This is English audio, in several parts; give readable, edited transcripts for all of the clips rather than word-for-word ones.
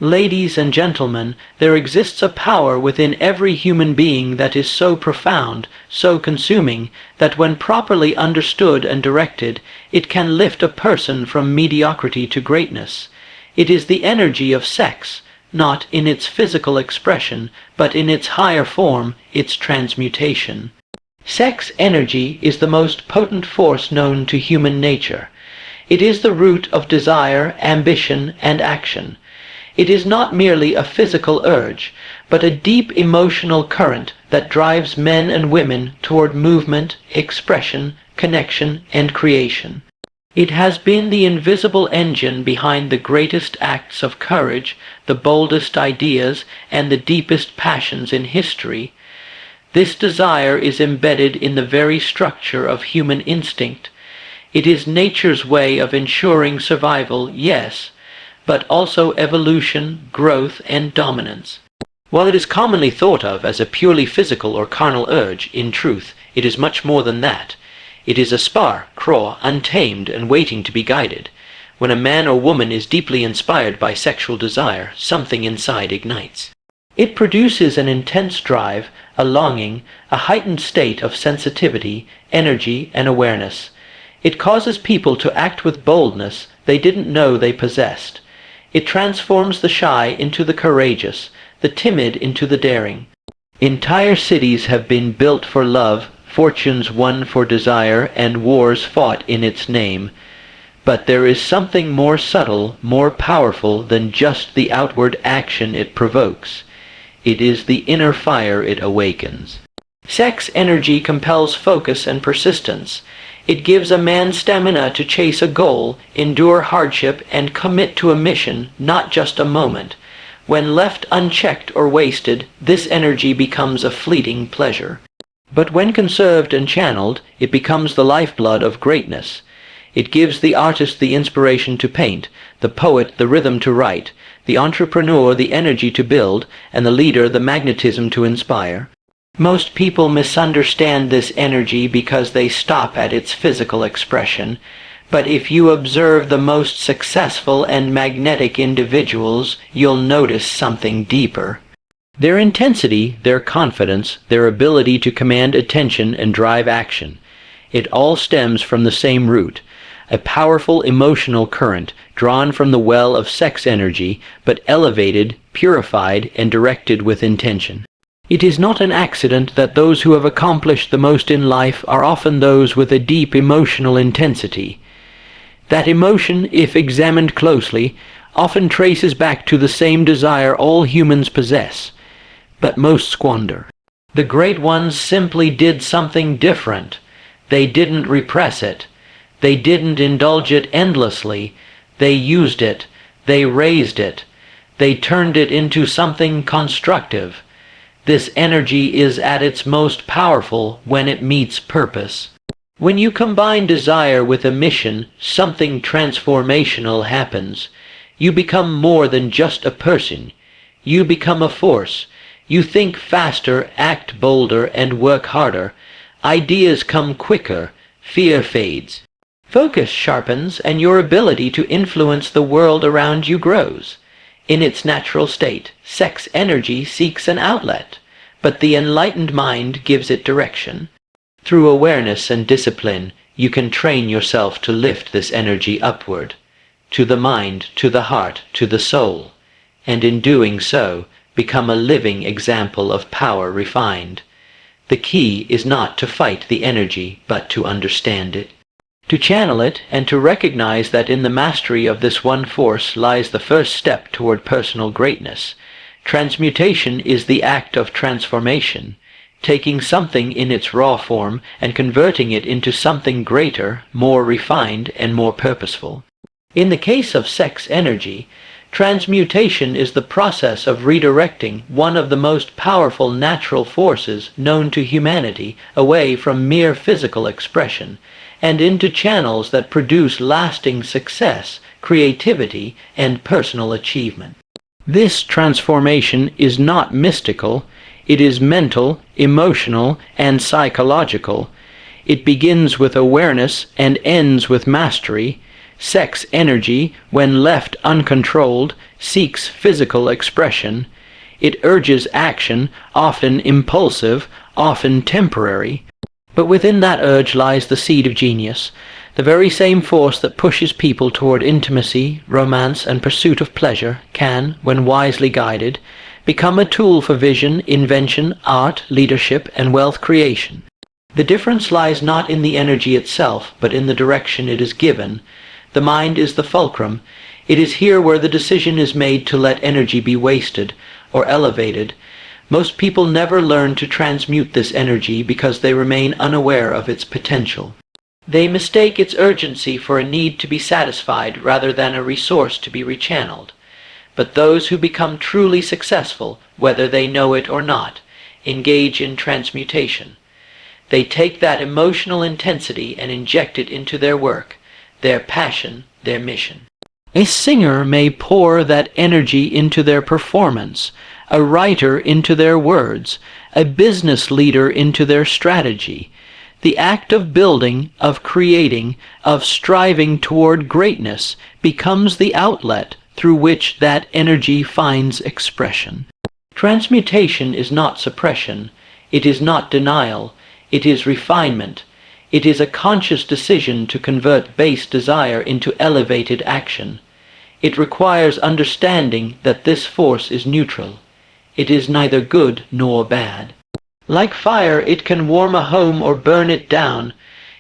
Ladies and gentlemen, there exists a power within every human being that is so profound, so consuming, that when properly understood and directed, it can lift a person from mediocrity to greatness. It is the energy of sex, not in its physical expression, but in its higher form, its transmutation. Sex energy is the most potent force known to human nature. It is the root of desire, ambition, and action. It is not merely a physical urge, but a deep emotional current that drives men and women toward movement, expression, connection, and creation. It has been the invisible engine behind the greatest acts of courage, the boldest ideas, and the deepest passions in history. This desire is embedded in the very structure of human instinct. It is nature's way of ensuring survival, yes, but also evolution, growth, and dominance. While it is commonly thought of as a purely physical or carnal urge, in truth, it is much more than that. It is a spar, craw, untamed and waiting to be guided. When a man or woman is deeply inspired by sexual desire, something inside ignites. It produces an intense drive, a longing, a heightened state of sensitivity, energy, and awareness. It causes people to act with boldness they didn't know they possessed. It transforms the shy into the courageous, the timid into the daring. Entire cities have been built for love, fortunes won for desire, and wars fought in its name. But there is something more subtle, more powerful than just the outward action it provokes. It is the inner fire it awakens. Sex energy compels focus and persistence. It gives a man stamina to chase a goal, endure hardship, and commit to a mission, not just a moment. When left unchecked or wasted, this energy becomes a fleeting pleasure. But when conserved and channeled, it becomes the lifeblood of greatness. It gives the artist the inspiration to paint, the poet the rhythm to write, the entrepreneur the energy to build, and the leader the magnetism to inspire. Most people misunderstand this energy because they stop at its physical expression. But if you observe the most successful and magnetic individuals, you'll notice something deeper. Their intensity, their confidence, their ability to command attention and drive action. It all stems from the same root, a powerful emotional current drawn from the well of sex energy, but elevated, purified, and directed with intention. It is not an accident that those who have accomplished the most in life are often those with a deep emotional intensity. That emotion, if examined closely, often traces back to the same desire all humans possess, but most squander. The great ones simply did something different. They didn't repress it. They didn't indulge it endlessly. They used it. They raised it. They turned it into something constructive. This energy is at its most powerful when it meets purpose. When you combine desire with a mission, something transformational happens. You become more than just a person. You become a force. You think faster, act bolder, and work harder. Ideas come quicker. Fear fades. Focus sharpens, and your ability to influence the world around you grows. In its natural state, sex energy seeks an outlet, but the enlightened mind gives it direction. Through awareness and discipline, you can train yourself to lift this energy upward, to the mind, to the heart, to the soul, and in doing so, become a living example of power refined. The key is not to fight the energy, but to understand it, to channel it, and to recognize that in the mastery of this one force lies the first step toward personal greatness. Transmutation is the act of transformation, taking something in its raw form and converting it into something greater, more refined, and more purposeful. In the case of sex energy, transmutation is the process of redirecting one of the most powerful natural forces known to humanity away from mere physical expression and into channels that produce lasting success, creativity, and personal achievement. This transformation is not mystical. It is mental, emotional, and psychological. It begins with awareness and ends with mastery. Sex energy, when left uncontrolled, seeks physical expression. It urges action, often impulsive, often temporary. But within that urge lies the seed of genius, the very same force that pushes people toward intimacy, romance, and pursuit of pleasure can, when wisely guided, become a tool for vision, invention, art, leadership, and wealth creation. The difference lies not in the energy itself, but in the direction it is given. The mind is the fulcrum. It is here where the decision is made to let energy be wasted or elevated. Most people never learn to transmute this energy because they remain unaware of its potential. They mistake its urgency for a need to be satisfied rather than a resource to be rechanneled. But those who become truly successful, whether they know it or not, engage in transmutation. They take that emotional intensity and inject it into their work, their passion, their mission. A singer may pour that energy into their performance, a writer into their words, a business leader into their strategy. The act of building, of creating, of striving toward greatness becomes the outlet through which that energy finds expression. Transmutation is not suppression. It is not denial. It is refinement. It is a conscious decision to convert base desire into elevated action. It requires understanding that this force is neutral. It is neither good nor bad. Like fire, it can warm a home or burn it down.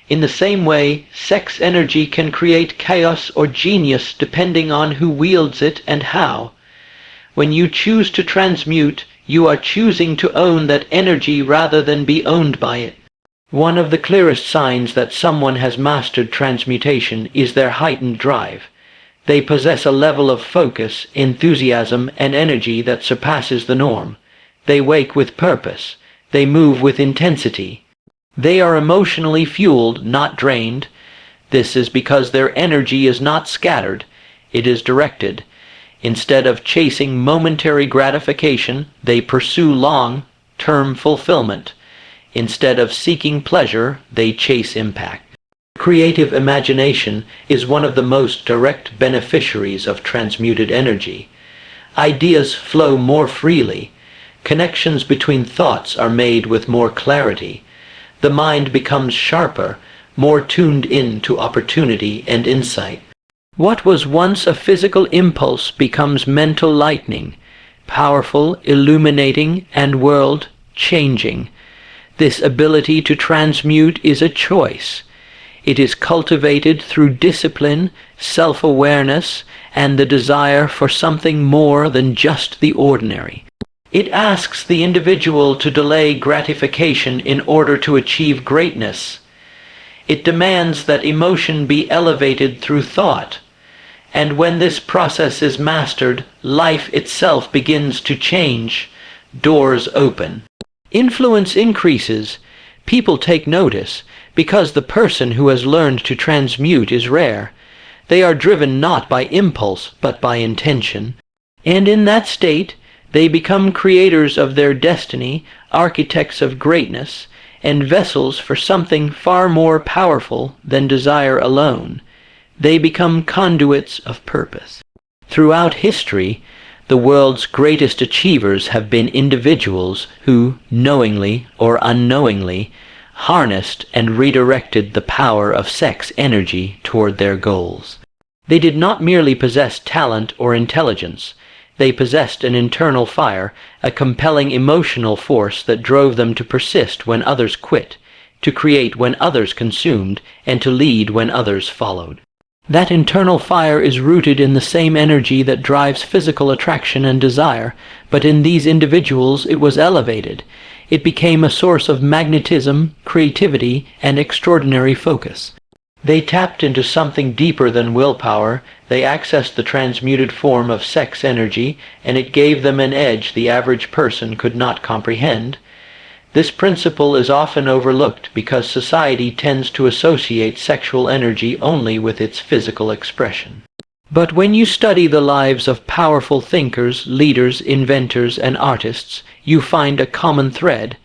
In the same way, sex energy can create chaos or genius depending on who wields it and how. When you choose to transmute, you are choosing to own that energy rather than be owned by it. One of the clearest signs that someone has mastered transmutation is their heightened drive. They possess a level of focus, enthusiasm, and energy that surpasses the norm. They wake with purpose. They move with intensity. They are emotionally fueled, not drained. This is because their energy is not scattered, it is directed. Instead of chasing momentary gratification, they pursue long-term fulfillment. Instead of seeking pleasure, they chase impact. Creative imagination is one of the most direct beneficiaries of transmuted energy. Ideas flow more freely. Connections between thoughts are made with more clarity. The mind becomes sharper, more tuned in to opportunity and insight. What was once a physical impulse becomes mental lightning, powerful, illuminating, and world-changing. This ability to transmute is a choice. It is cultivated through discipline, self-awareness, and the desire for something more than just the ordinary. It asks the individual to delay gratification in order to achieve greatness. It demands that emotion be elevated through thought. And when this process is mastered, life itself begins to change. Doors open. Influence increases. People take notice, because the person who has learned to transmute is rare. They are driven not by impulse, but by intention. And in that state, they become creators of their destiny, architects of greatness, and vessels for something far more powerful than desire alone. They become conduits of purpose. Throughout history, the world's greatest achievers have been individuals who, knowingly or unknowingly, harnessed and redirected the power of sex energy toward their goals. They did not merely possess talent or intelligence. They possessed an internal fire, a compelling emotional force that drove them to persist when others quit, to create when others consumed, and to lead when others followed. That internal fire is rooted in the same energy that drives physical attraction and desire, but in these individuals it was elevated. It became a source of magnetism, creativity, and extraordinary focus. They tapped into something deeper than willpower. They accessed the transmuted form of sex energy, and it gave them an edge the average person could not comprehend. This principle is often overlooked because society tends to associate sexual energy only with its physical expression. But when you study the lives of powerful thinkers, leaders, inventors, and artists, you find a common thread.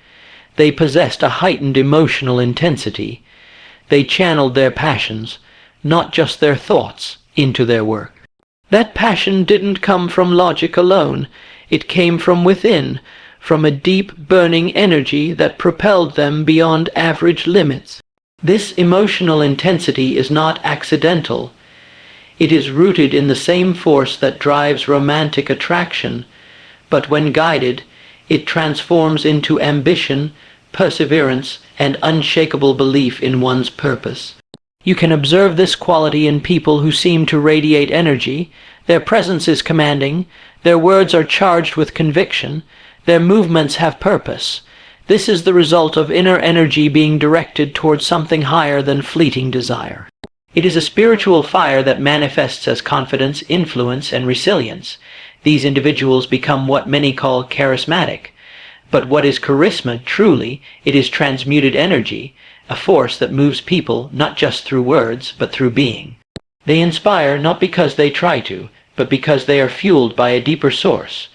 They possessed a heightened emotional intensity. They channeled their passions, not just their thoughts, into their work. That passion didn't come from logic alone. It came from within, from a deep burning energy that propelled them beyond average limits. This emotional intensity is not accidental. It is rooted in the same force that drives romantic attraction, but when guided, it transforms into ambition, perseverance, and unshakable belief in one's purpose. You can observe this quality in people who seem to radiate energy. Their presence is commanding, their words are charged with conviction, their movements have purpose. This is the result of inner energy being directed towards something higher than fleeting desire. It is a spiritual fire that manifests as confidence, influence, and resilience. These individuals become what many call charismatic. But what is charisma truly? It is transmuted energy, a force that moves people not just through words, but through being. They inspire not because they try to, but because they are fueled by a deeper source.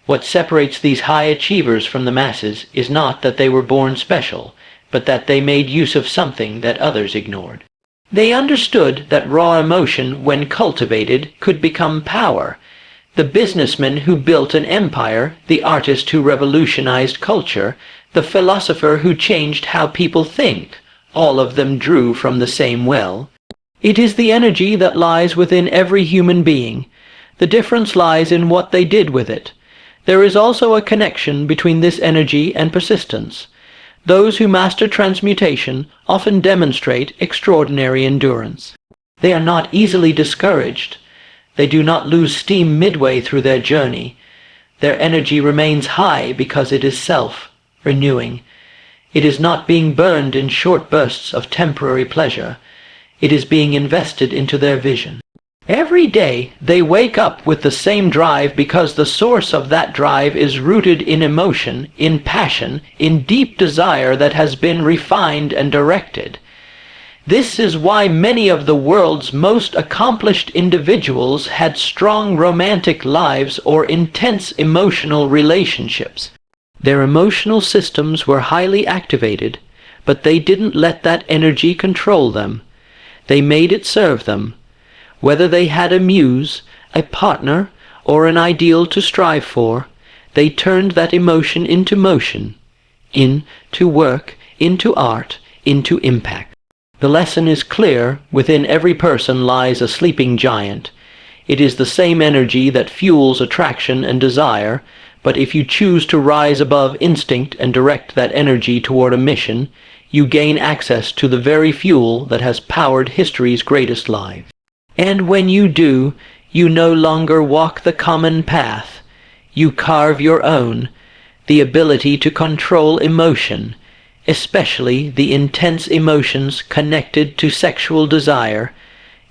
What separates these high achievers from the masses is not that they were born special, but that they made use of something that others ignored. They understood that raw emotion, when cultivated, could become power. The businessman who built an empire, the artist who revolutionized culture, the philosopher who changed how people think, all of them drew from the same well. It is the energy that lies within every human being. The difference lies in what they did with it. There is also a connection between this energy and persistence. Those who master transmutation often demonstrate extraordinary endurance. They are not easily discouraged. They do not lose steam midway through their journey. Their energy remains high because it is self-renewing. It is not being burned in short bursts of temporary pleasure. It is being invested into their vision. Every day they wake up with the same drive because the source of that drive is rooted in emotion, in passion, in deep desire that has been refined and directed. This is why many of the world's most accomplished individuals had strong romantic lives or intense emotional relationships. Their emotional systems were highly activated, but they didn't let that energy control them. They made it serve them. Whether they had a muse, a partner, or an ideal to strive for, they turned that emotion into motion, into work, into art, into impact. The lesson is clear. Within every person lies a sleeping giant. It is the same energy that fuels attraction and desire, but if you choose to rise above instinct and direct that energy toward a mission, you gain access to the very fuel that has powered history's greatest lives. And when you do, you no longer walk the common path. You carve your own, the ability to control emotion, especially the intense emotions connected to sexual desire,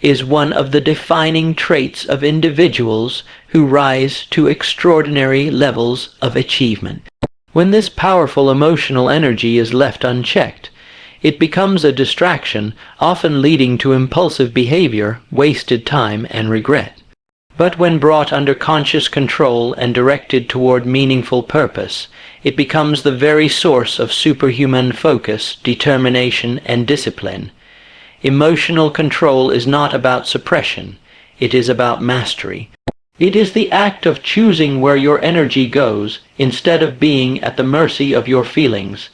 is one of the defining traits of individuals who rise to extraordinary levels of achievement. When this powerful emotional energy is left unchecked, it becomes a distraction, often leading to impulsive behavior, wasted time, and regret. But when brought under conscious control and directed toward meaningful purpose, it becomes the very source of superhuman focus, determination, and discipline. Emotional control is not about suppression. It is about mastery. It is the act of choosing where your energy goes, instead of being at the mercy of your feelings.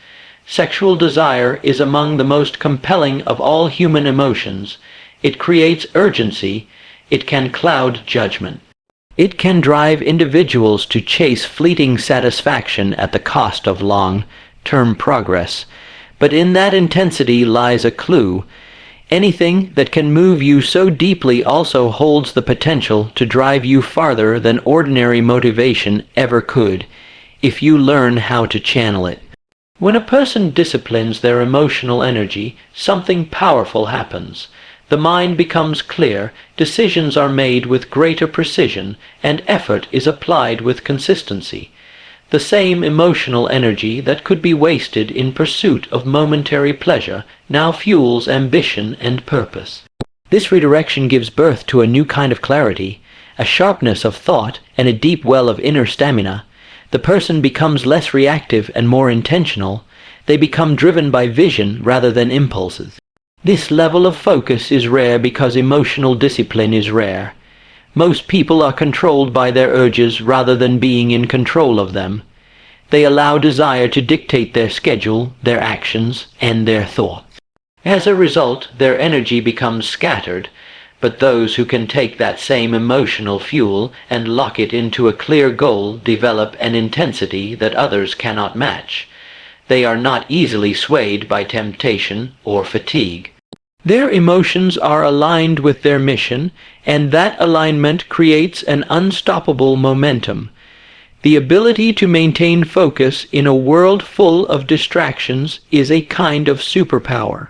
Sexual desire is among the most compelling of all human emotions. It creates urgency. It can cloud judgment. It can drive individuals to chase fleeting satisfaction at the cost of long-term progress. But in that intensity lies a clue. Anything that can move you so deeply also holds the potential to drive you farther than ordinary motivation ever could, if you learn how to channel it. When a person disciplines their emotional energy, something powerful happens. The mind becomes clear, decisions are made with greater precision, and effort is applied with consistency. The same emotional energy that could be wasted in pursuit of momentary pleasure now fuels ambition and purpose. This redirection gives birth to a new kind of clarity, a sharpness of thought, and a deep well of inner stamina. The person becomes less reactive and more intentional. They become driven by vision rather than impulses. This level of focus is rare because emotional discipline is rare. Most people are controlled by their urges rather than being in control of them. They allow desire to dictate their schedule, their actions, and their thoughts. As a result, their energy becomes scattered, but those who can take that same emotional fuel and lock it into a clear goal develop an intensity that others cannot match. They are not easily swayed by temptation or fatigue. Their emotions are aligned with their mission, and that alignment creates an unstoppable momentum. The ability to maintain focus in a world full of distractions is a kind of superpower.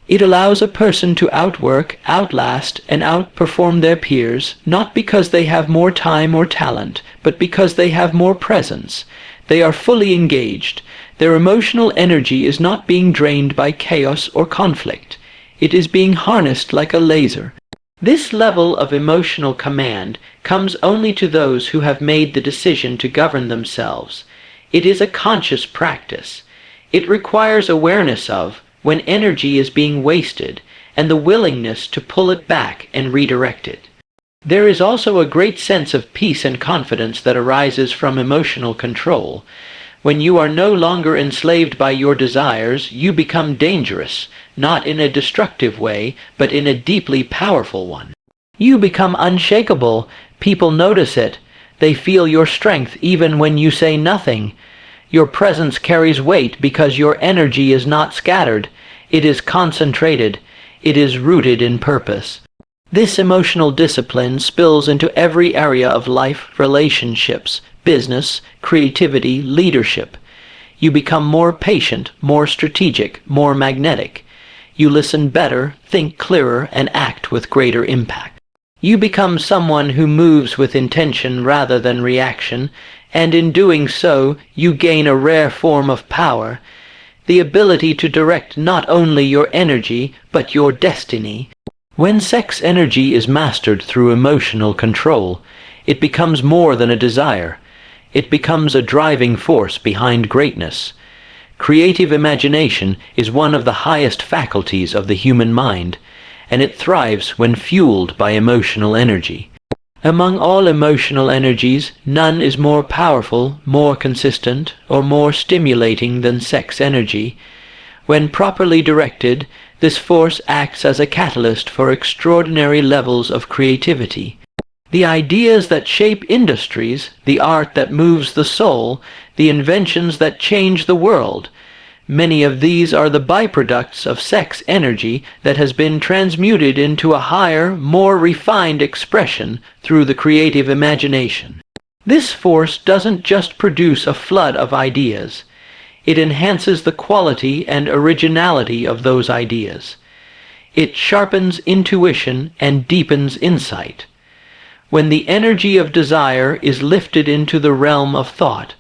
It allows a person to outwork, outlast, and outperform their peers, not because they have more time or talent, but because they have more presence. They are fully engaged. Their emotional energy is not being drained by chaos or conflict. It is being harnessed like a laser. This level of emotional command comes only to those who have made the decision to govern themselves. It is a conscious practice. It requires awareness of when energy is being wasted and the willingness to pull it back and redirect it. There is also a great sense of peace and confidence that arises from emotional control. When you are no longer enslaved by your desires, you become dangerous, not in a destructive way, but in a deeply powerful one. You become unshakable. People notice it. They feel your strength even when you say nothing. Your presence carries weight because your energy is not scattered. It is concentrated. It is rooted in purpose. This emotional discipline spills into every area of life, relationships, business, creativity, leadership. You become more patient, more strategic, more magnetic. You listen better, think clearer, and act with greater impact. You become someone who moves with intention rather than reaction, and in doing so, you gain a rare form of power, the ability to direct not only your energy, but your destiny. When sex energy is mastered through emotional control, it becomes more than a desire. It becomes a driving force behind greatness. Creative imagination is one of the highest faculties of the human mind, and it thrives when fueled by emotional energy. Among all emotional energies, none is more powerful, more consistent, or more stimulating than sex energy. When properly directed, this force acts as a catalyst for extraordinary levels of creativity. The ideas that shape industries, the art that moves the soul, the inventions that change the world, many of these are the byproducts of sex energy that has been transmuted into a higher, more refined expression through the creative imagination. This force doesn't just produce a flood of ideas. It enhances the quality and originality of those ideas. It sharpens intuition and deepens insight. When the energy of desire is lifted into the realm of thought,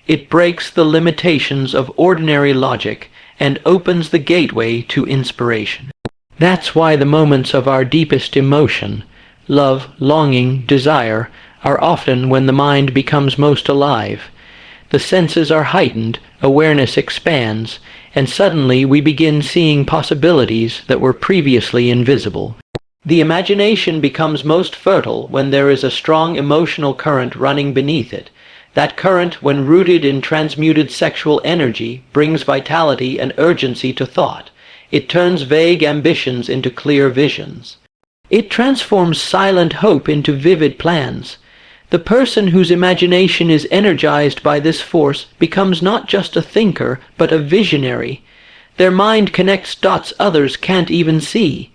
it breaks the limitations of ordinary logic and opens the gateway to inspiration. That's why the moments of our deepest emotion, love, longing, desire, are often when the mind becomes most alive. The senses are heightened, awareness expands, and suddenly we begin seeing possibilities that were previously invisible. The imagination becomes most fertile when there is a strong emotional current running beneath it. That current, when rooted in transmuted sexual energy, brings vitality and urgency to thought. It turns vague ambitions into clear visions. It transforms silent hope into vivid plans. The person whose imagination is energized by this force becomes not just a thinker, but a visionary. Their mind connects dots others can't even see.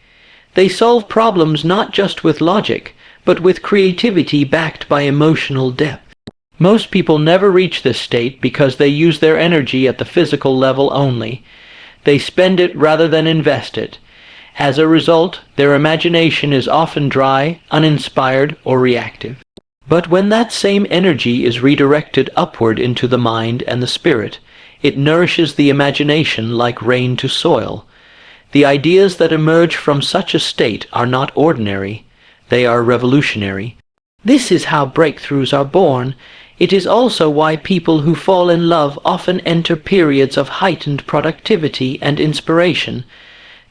They solve problems not just with logic, but with creativity backed by emotional depth. Most people never reach this state because they use their energy at the physical level only. They spend it rather than invest it. As a result, their imagination is often dry, uninspired, or reactive. But when that same energy is redirected upward into the mind and the spirit, it nourishes the imagination like rain to soil. The ideas that emerge from such a state are not ordinary. They are revolutionary. This is how breakthroughs are born. It is also why people who fall in love often enter periods of heightened productivity and inspiration.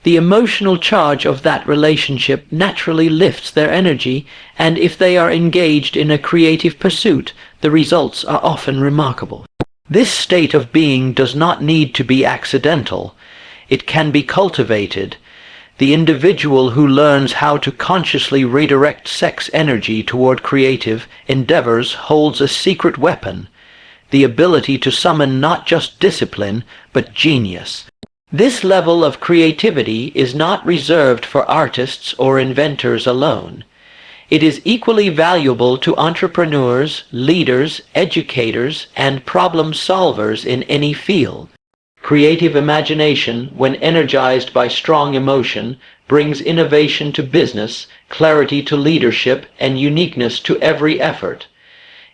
The emotional charge of that relationship naturally lifts their energy, and if they are engaged in a creative pursuit, the results are often remarkable. This state of being does not need to be accidental. It can be cultivated. The individual who learns how to consciously redirect sex energy toward creative endeavors holds a secret weapon, the ability to summon not just discipline, but genius. This level of creativity is not reserved for artists or inventors alone. It is equally valuable to entrepreneurs, leaders, educators, and problem solvers in any field. Creative imagination, when energized by strong emotion, brings innovation to business, clarity to leadership, and uniqueness to every effort.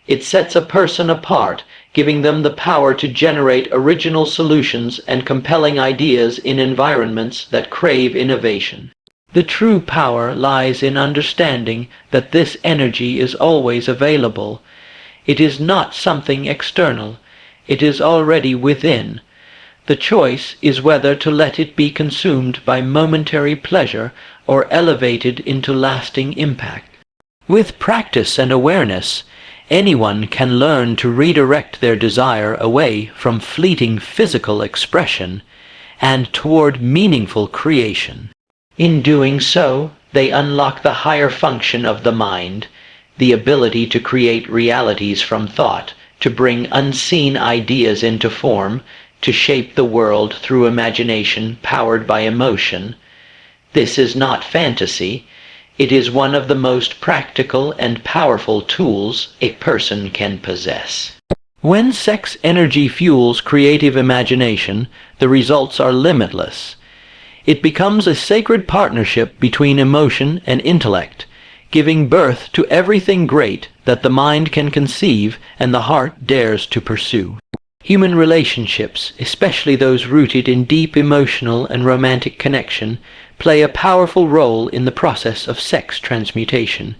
It sets a person apart, giving them the power to generate original solutions and compelling ideas in environments that crave innovation. The true power lies in understanding that this energy is always available. It is not something external. It is already within. The choice is whether to let it be consumed by momentary pleasure or elevated into lasting impact. With practice and awareness, anyone can learn to redirect their desire away from fleeting physical expression and toward meaningful creation. In doing so, they unlock the higher function of the mind, the ability to create realities from thought, to bring unseen ideas into form, to shape the world through imagination powered by emotion. This is not fantasy. It is one of the most practical and powerful tools a person can possess. When sex energy fuels creative imagination, the results are limitless. It becomes a sacred partnership between emotion and intellect, giving birth to everything great that the mind can conceive and the heart dares to pursue. Human relationships, especially those rooted in deep emotional and romantic connection, play a powerful role in the process of sex transmutation.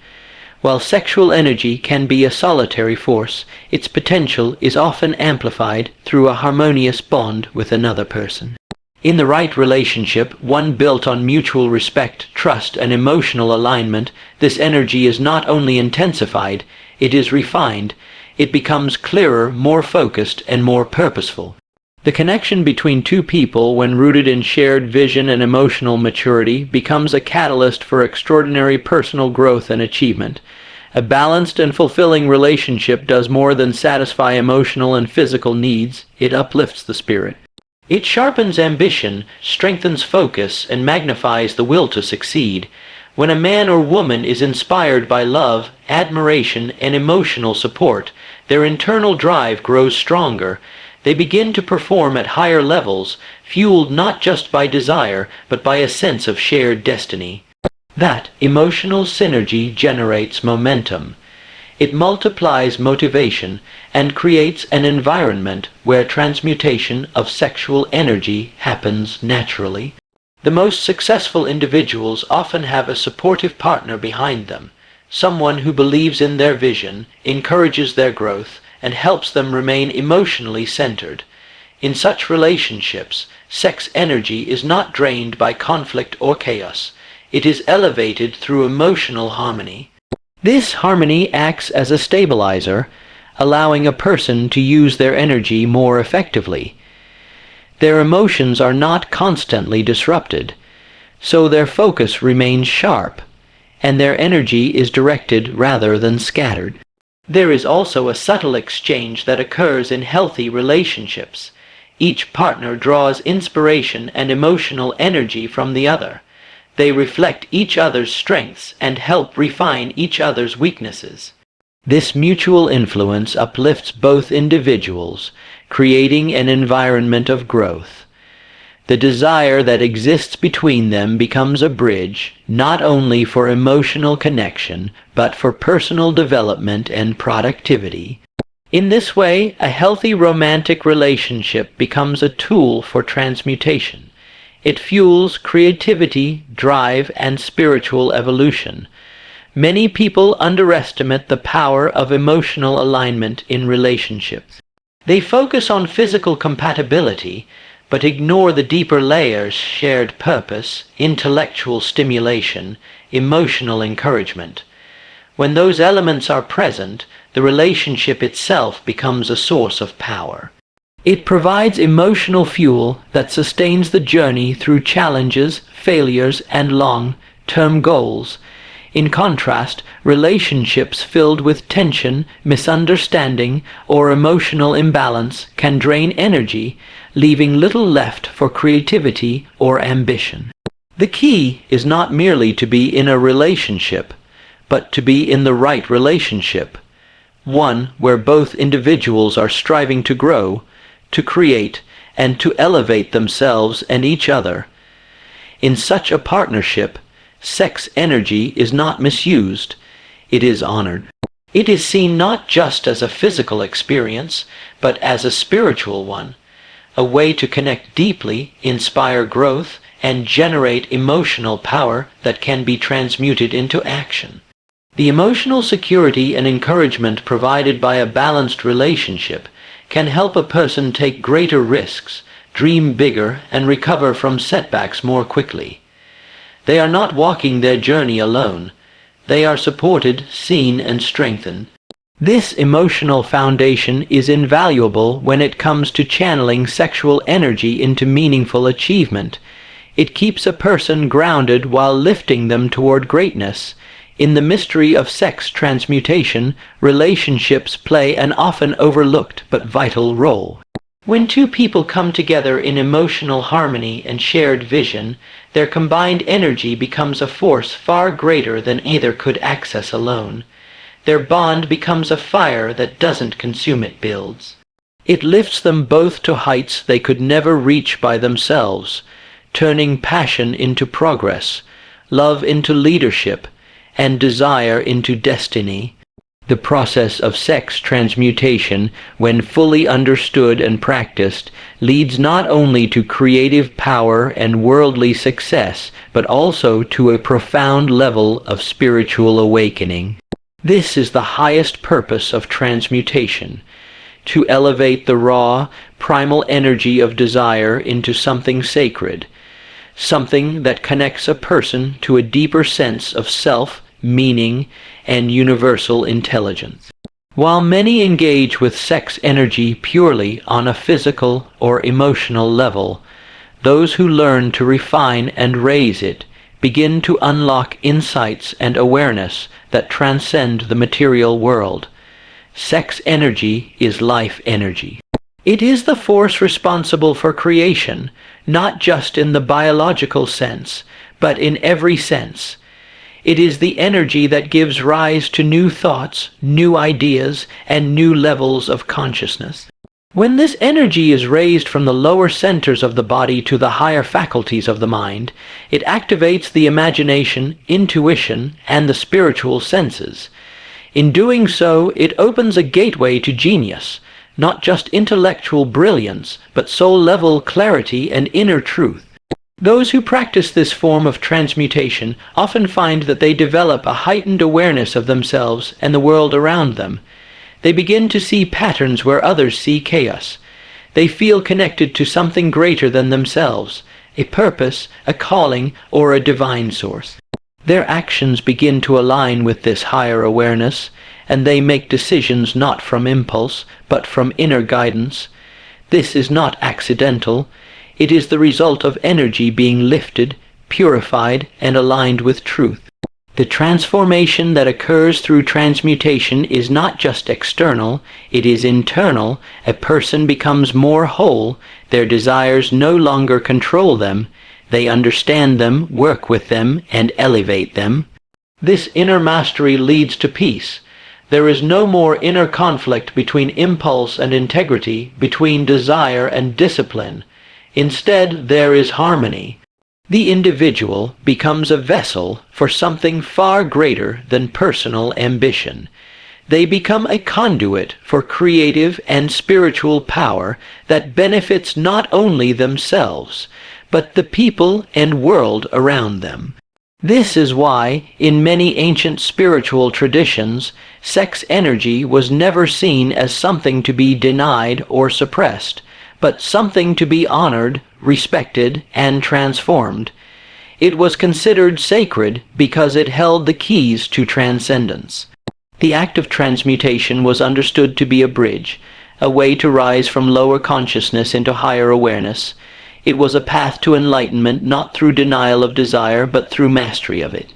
While sexual energy can be a solitary force, its potential is often amplified through a harmonious bond with another person. In the right relationship, one built on mutual respect, trust, and emotional alignment, this energy is not only intensified, it is refined. It becomes clearer, more focused, and more purposeful. The connection between two people, when rooted in shared vision and emotional maturity, becomes a catalyst for extraordinary personal growth and achievement. A balanced and fulfilling relationship does more than satisfy emotional and physical needs. It uplifts the spirit. It sharpens ambition, strengthens focus, and magnifies the will to succeed. When a man or woman is inspired by love, admiration, and emotional support, their internal drive grows stronger. They begin to perform at higher levels, fueled not just by desire, but by a sense of shared destiny. That emotional synergy generates momentum. It multiplies motivation and creates an environment where transmutation of sexual energy happens naturally. The most successful individuals often have a supportive partner behind them, someone who believes in their vision, encourages their growth, and helps them remain emotionally centered. In such relationships, sex energy is not drained by conflict or chaos. It is elevated through emotional harmony. This harmony acts as a stabilizer, allowing a person to use their energy more effectively. Their emotions are not constantly disrupted, so their focus remains sharp, and their energy is directed rather than scattered. There is also a subtle exchange that occurs in healthy relationships. Each partner draws inspiration and emotional energy from the other. They reflect each other's strengths and help refine each other's weaknesses. This mutual influence uplifts both individuals, creating an environment of growth. The desire that exists between them becomes a bridge, not only for emotional connection, but for personal development and productivity. In this way, a healthy romantic relationship becomes a tool for transmutation. It fuels creativity, drive, and spiritual evolution. Many people underestimate the power of emotional alignment in relationships. They focus on physical compatibility, but ignore the deeper layers: shared purpose, intellectual stimulation, emotional encouragement. When those elements are present, the relationship itself becomes a source of power. It provides emotional fuel that sustains the journey through challenges, failures, and long-term goals. In contrast, relationships filled with tension, misunderstanding, or emotional imbalance can drain energy, leaving little left for creativity or ambition. The key is not merely to be in a relationship, but to be in the right relationship, one where both individuals are striving to grow, to create, and to elevate themselves and each other. In such a partnership, sex energy is not misused, it is honored. It is seen not just as a physical experience, but as a spiritual one, a way to connect deeply, inspire growth, and generate emotional power that can be transmuted into action. The emotional security and encouragement provided by a balanced relationship can help a person take greater risks, dream bigger, and recover from setbacks more quickly. They are not walking their journey alone. They are supported, seen, and strengthened. This emotional foundation is invaluable when it comes to channeling sexual energy into meaningful achievement. It keeps a person grounded while lifting them toward greatness. In the mystery of sex transmutation, relationships play an often overlooked but vital role. When two people come together in emotional harmony and shared vision, their combined energy becomes a force far greater than either could access alone. Their bond becomes a fire that doesn't consume, it builds. It lifts them both to heights they could never reach by themselves, turning passion into progress, love into leadership, and desire into destiny. The process of sex transmutation, when fully understood and practiced, leads not only to creative power and worldly success, but also to a profound level of spiritual awakening. This is the highest purpose of transmutation: to elevate the raw, primal energy of desire into something sacred, something that connects a person to a deeper sense of self, meaning, and universal intelligence. While many engage with sex energy purely on a physical or emotional level, those who learn to refine and raise it begin to unlock insights and awareness that transcend the material world. Sex energy is life energy. It is the force responsible for creation, not just in the biological sense, but in every sense. It is the energy that gives rise to new thoughts, new ideas, and new levels of consciousness. When this energy is raised from the lower centers of the body to the higher faculties of the mind, it activates the imagination, intuition, and the spiritual senses. In doing so, it opens a gateway to genius, not just intellectual brilliance, but soul-level clarity and inner truth. Those who practice this form of transmutation often find that they develop a heightened awareness of themselves and the world around them. They begin to see patterns where others see chaos. They feel connected to something greater than themselves, a purpose, a calling, or a divine source. Their actions begin to align with this higher awareness, and they make decisions not from impulse, but from inner guidance. This is not accidental. It is the result of energy being lifted, purified, and aligned with truth. The transformation that occurs through transmutation is not just external, it is internal. A person becomes more whole. Their desires no longer control them. They understand them, work with them, and elevate them. This inner mastery leads to peace. There is no more inner conflict between impulse and integrity, between desire and discipline. Instead, there is harmony. The individual becomes a vessel for something far greater than personal ambition. They become a conduit for creative and spiritual power that benefits not only themselves, but the people and world around them. This is why, in many ancient spiritual traditions, sex energy was never seen as something to be denied or suppressed, but something to be honored, respected, and transformed. It was considered sacred because it held the keys to transcendence. The act of transmutation was understood to be a bridge, a way to rise from lower consciousness into higher awareness. It was a path to enlightenment not through denial of desire but through mastery of it.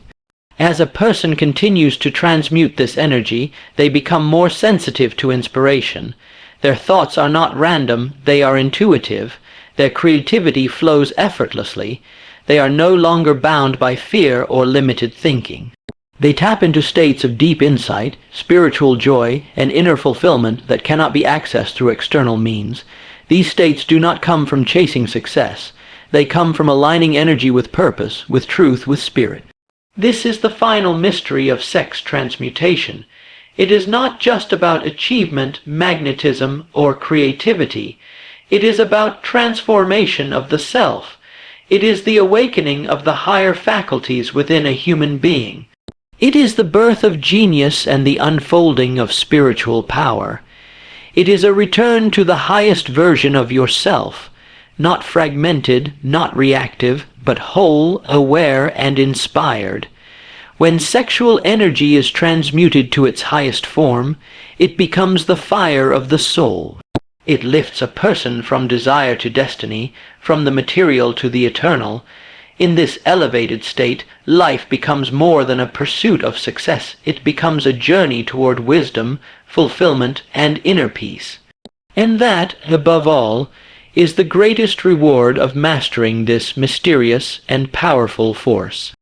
As a person continues to transmute this energy, they become more sensitive to inspiration. Their thoughts are not random, they are intuitive. Their creativity flows effortlessly. They are no longer bound by fear or limited thinking. They tap into states of deep insight, spiritual joy, and inner fulfillment that cannot be accessed through external means. These states do not come from chasing success. They come from aligning energy with purpose, with truth, with spirit. This is the final mystery of sex transmutation. It is not just about achievement, magnetism, or creativity. It is about transformation of the self. It is the awakening of the higher faculties within a human being. It is the birth of genius and the unfolding of spiritual power. It is a return to the highest version of yourself, not fragmented, not reactive, but whole, aware, and inspired. When sexual energy is transmuted to its highest form, it becomes the fire of the soul. It lifts a person from desire to destiny, from the material to the eternal. In this elevated state, life becomes more than a pursuit of success. It becomes a journey toward wisdom, fulfillment, and inner peace. And that, above all, is the greatest reward of mastering this mysterious and powerful force.